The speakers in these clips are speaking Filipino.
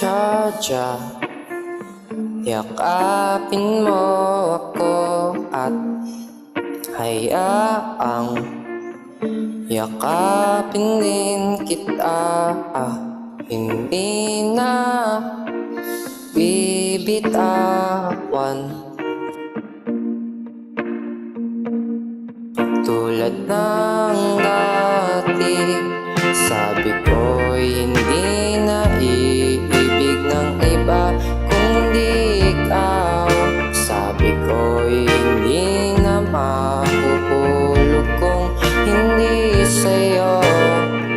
sadya. Yakapin mo ako at hayaang yakapin din kita. Hindi na bibitawan. Tulad ng dati, sabi ko'y hindi na iibig ng iba kundi ikaw. Sabi ko'y hindi na mahuhulog kung hindi sa'yo.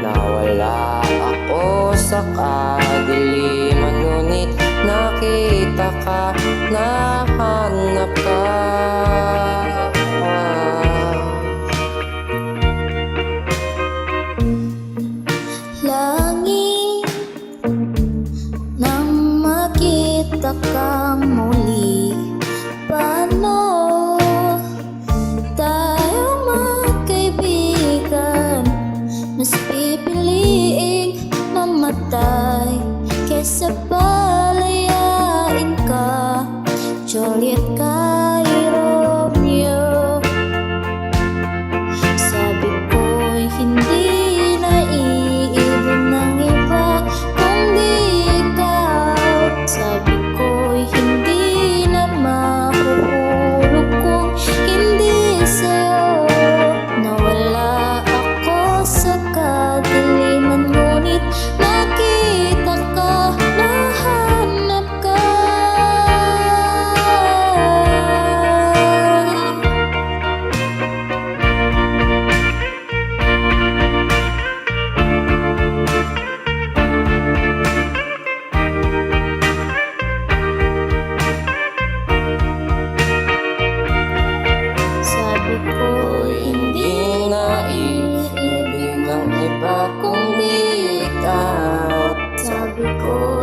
Nawala ako sa kadiliman, ngunit nakita ka, nahanap ka. Langit nang makita ka muli, paano tayo magkaibigan? Mas pipiliing mamatay kesa palayain ka. Juliet kay Romeo, sabi ko'y hindi na iibig ng iba kundi ikaw. Sabi ko'y hindi na mahuhulog kung hindi sa'yo. Nawala ako sa kadiliman, ngunit nakita ka, nahanap ka. Sabi ko'y Hindi na iibig ng iba kundi ikaw. Sabi ko